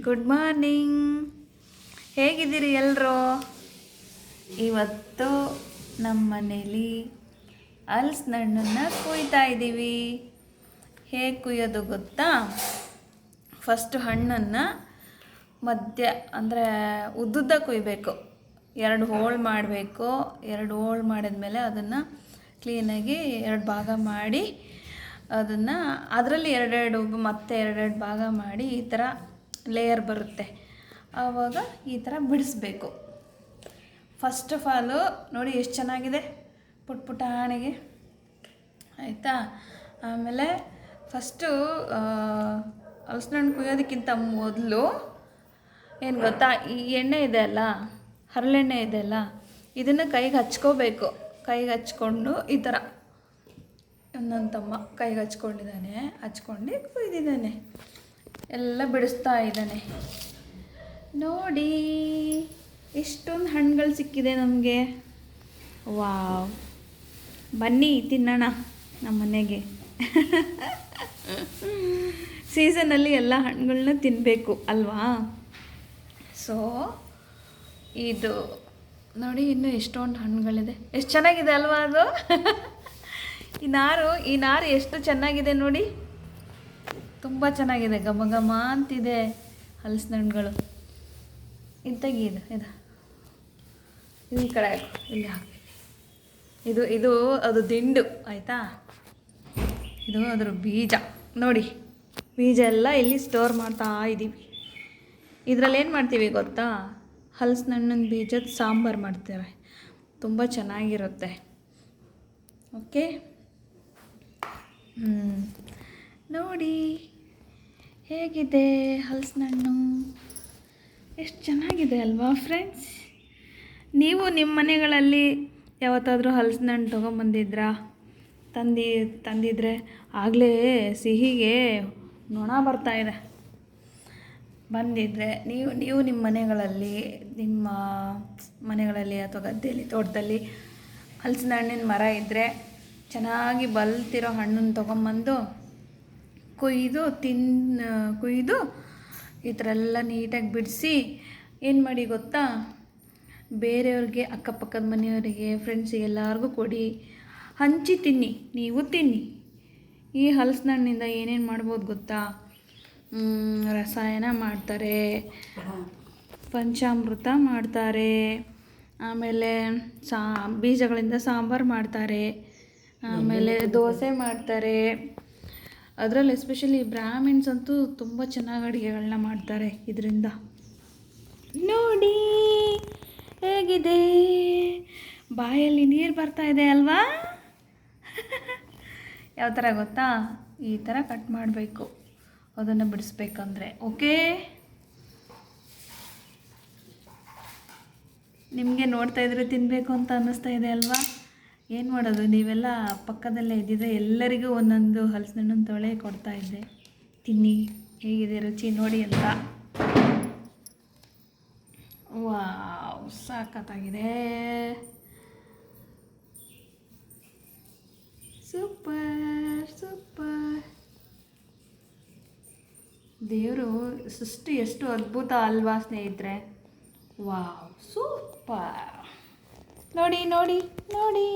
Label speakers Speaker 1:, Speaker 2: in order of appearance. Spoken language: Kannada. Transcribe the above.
Speaker 1: Good morning. ಹೇಗಿದ್ದೀರಿ ಎಲ್ಲರೂ? ಇವತ್ತು ನಮ್ಮ ಮನೇಲಿ ಹಲಸಿನ ಹಣ್ಣನ್ನು ಕುಯ್ತಾ ಇದ್ದೀವಿ. ಹೇಗೆ ಕುಯ್ಯೋದು ಗೊತ್ತಾ? ಫಸ್ಟು ಹಣ್ಣನ್ನು ಮಧ್ಯ ಅಂದರೆ ಉದ್ದುದ್ದ ಕುಯ್ಬೇಕು. 2 ಹೋಳು ಮಾಡಬೇಕು. 2 ಹೋಳು ಮಾಡಿದ್ಮೇಲೆ ಅದನ್ನು ಕ್ಲೀನಾಗಿ 2 ಭಾಗ ಮಾಡಿ ಅದನ್ನು ಅದರಲ್ಲಿ ಮತ್ತೆ ಎರಡೆರಡು ಭಾಗ ಮಾಡಿ ಈ ಥರ ಲೇಯರ್ ಬರುತ್ತೆ. ಆವಾಗ ಈ ಥರ ಬಿಡಿಸ್ಬೇಕು. ಫಸ್ಟ್ ಆಫ್ ಆಲು ನೋಡಿ ಎಷ್ಟು ಚೆನ್ನಾಗಿದೆ ಪುಟಾಣಿಗೆ, ಆಯಿತಾ? ಆಮೇಲೆ ಫಸ್ಟು ಹಲಸಿನ ಹಣ್ಣು ಕುಯ್ಯೋದಕ್ಕಿಂತ ಮೊದಲು ಏನು ಗೊತ್ತಾ, ಈ ಎಣ್ಣೆ ಇದೆ ಅಲ್ಲ, ಹರಳೆಣ್ಣೆ ಇದೆ ಅಲ್ಲ, ಇದನ್ನು ಕೈಗೆ ಹಚ್ಕೋಬೇಕು. ಕೈಗೆ ಹಚ್ಕೊಂಡು ಈ ಥರ ನನ್ನ ತಮ್ಮ ಕೈಗೆ ಹಚ್ಕೊಂಡು ಕುಯ್ದಿದ್ದಾನೆ, ಎಲ್ಲ ಬಿಡಿಸ್ತಾ ಇದ್ದಾನೆ. ನೋಡಿ ಇಷ್ಟೊಂದು ಹಣ್ಣುಗಳು ಸಿಕ್ಕಿದೆ ನಮಗೆ. ವಾವ್, ಬನ್ನಿ ತಿನ್ನೋಣ ನಮ್ಮ ಮನೆಗೆ. ಸೀಸನಲ್ಲಿ ಎಲ್ಲ ಹಣ್ಣುಗಳನ್ನ ತಿನ್ನಬೇಕು ಅಲ್ವಾ? ಸೊ ಇದು ನೋಡಿ, ಇನ್ನೂ ಎಷ್ಟೊಂದು ಹಣ್ಣುಗಳಿದೆ. ಎಷ್ಟು ಚೆನ್ನಾಗಿದೆ ಅಲ್ವಾ ಅದು? ಈ ನಾರು ಎಷ್ಟು ಚೆನ್ನಾಗಿದೆ ನೋಡಿ, ತುಂಬ ಚೆನ್ನಾಗಿದೆ, ಘಮ ಘಮ ಅಂತಿದೆ ಹಲಸಿನ ಹಣ್ಣುಗಳು. ಇದು ಈ ಕಡೆ ಇಲ್ಲಿ ಹಾಕಿ, ಇದು ಅದು ದಿಂಡು, ಆಯಿತಾ? ಇದು ಅದರ ಬೀಜ. ನೋಡಿ, ಬೀಜ ಎಲ್ಲ ಇಲ್ಲಿ ಸ್ಟೋರ್ ಮಾಡ್ತಾ ಇದ್ದೀವಿ. ಇದರಲ್ಲಿ ಏನು ಮಾಡ್ತೀವಿ ಗೊತ್ತಾ? ಹಲಸಿನ ಹಣ್ಣಿನ ಬೀಜದ ಸಾಂಬಾರು ಮಾಡ್ತೇವೆ, ತುಂಬ ಚೆನ್ನಾಗಿರುತ್ತೆ. ಓಕೆ, ನೋಡಿ ಹೇಗಿದೆ ಹಲಸಿನ ಹಣ್ಣು, ಎಷ್ಟು ಚೆನ್ನಾಗಿದೆ ಅಲ್ವಾ ಫ್ರೆಂಡ್ಸ್? ನೀವು ನಿಮ್ಮ ಮನೆಗಳಲ್ಲಿ ಯಾವತ್ತಾದರೂ ಹಲಸಿನ ಹಣ್ಣು ತೊಗೊಂಬಂದಿದ್ರಾ? ತಂದಿದ್ರೆ ಆಗಲೇ ಸಿಹಿಗೆ ನೊಣ ಬರ್ತಾಯಿದೆ. ಬಂದಿದ್ದರೆ ನೀವು ನಿಮ್ಮ ಮನೆಗಳಲ್ಲಿ ಅಥವಾ ಗದ್ದೆಯಲ್ಲಿ, ತೋಟದಲ್ಲಿ ಹಲಸಿನ ಹಣ್ಣಿನ ಮರ ಇದ್ದರೆ ಚೆನ್ನಾಗಿ ಬಲ್ತಿರೋ ಹಣ್ಣನ್ನು ತೊಗೊಂಬಂದು ಕುಯ್ದು ಈ ಥರ ಎಲ್ಲ ನೀಟಾಗಿ ಬಿಡಿಸಿ ಏನು ಮಾಡಿ ಗೊತ್ತಾ? ಬೇರೆಯವ್ರಿಗೆ, ಅಕ್ಕಪಕ್ಕದ ಮನೆಯವರಿಗೆ, ಫ್ರೆಂಡ್ಸಿಗೆ ಎಲ್ಲರಿಗೂ ಕೊಡಿ, ಹಂಚಿ ತಿನ್ನಿ. ನೀವು ತಿನ್ನಿ. ಈ ಹಲಸಿನ ಹಣ್ಣಿಂದ ಏನೇನು ಮಾಡ್ಬೋದು ಗೊತ್ತಾ? ರಸಾಯನ ಮಾಡ್ತಾರೆ, ಪಂಚಾಮೃತ ಮಾಡ್ತಾರೆ, ಆಮೇಲೆ ಬೀಜಗಳಿಂದ ಸಾಂಬಾರು ಮಾಡ್ತಾರೆ, ಆಮೇಲೆ ದೋಸೆ ಮಾಡ್ತಾರೆ. ಅದರಲ್ಲಿ ಎಸ್ಪೆಷಲಿ ಬ್ರಾಹ್ಮಿನ್ಸ್ ಅಂತೂ ತುಂಬ ಚೆನ್ನಾಗಿ ಅಡುಗೆಗಳನ್ನ ಮಾಡ್ತಾರೆ ಇದರಿಂದ. ನೋಡಿ ಹೇಗಿದೆ, ಬಾಯಲ್ಲಿ ನೀರು ಬರ್ತಾ ಇದೆ ಅಲ್ವಾ? ಯಾವ ಥರ ಗೊತ್ತಾ? ಈ ಥರ ಕಟ್ ಮಾಡಬೇಕು ಅದನ್ನು ಬಿಡಿಸ್ಬೇಕಂದ್ರೆ. ಓಕೆ, ನಿಮಗೆ ನೋಡ್ತಾ ಇದ್ರೆ ತಿನ್ನಬೇಕು ಅಂತ ಅನ್ನಿಸ್ತಾ ಇದೆ ಅಲ್ವಾ? ಏನು ಮಾಡೋದು, ನೀವೆಲ್ಲ ಪಕ್ಕದಲ್ಲೇ ಇದ್ದಿದ್ರೆ ಎಲ್ಲರಿಗೂ ಒಂದೊಂದು ಹಲಸಿನ ಹಣ್ಣನ್ನು ತೊಳೆ ಕೊಡ್ತಾ ಇದ್ದೆ. ತಿನ್ನಿ, ಹೇಗಿದೆ ರುಚಿ ನೋಡಿ ಅಂತ. ವಾವ್, ಸಾಕತ್ತಾಗಿದೆ, ಸೂಪರ್ ಸೂಪರ್. ದೇವರು ಸೃಷ್ಟಿ ಎಷ್ಟು ಅದ್ಭುತ ಅಲ್ವಾ ಸ್ನೇಹಿತರೆ? Wow, super. ನೋಡಿ ನೋಡಿ ನೋಡಿ.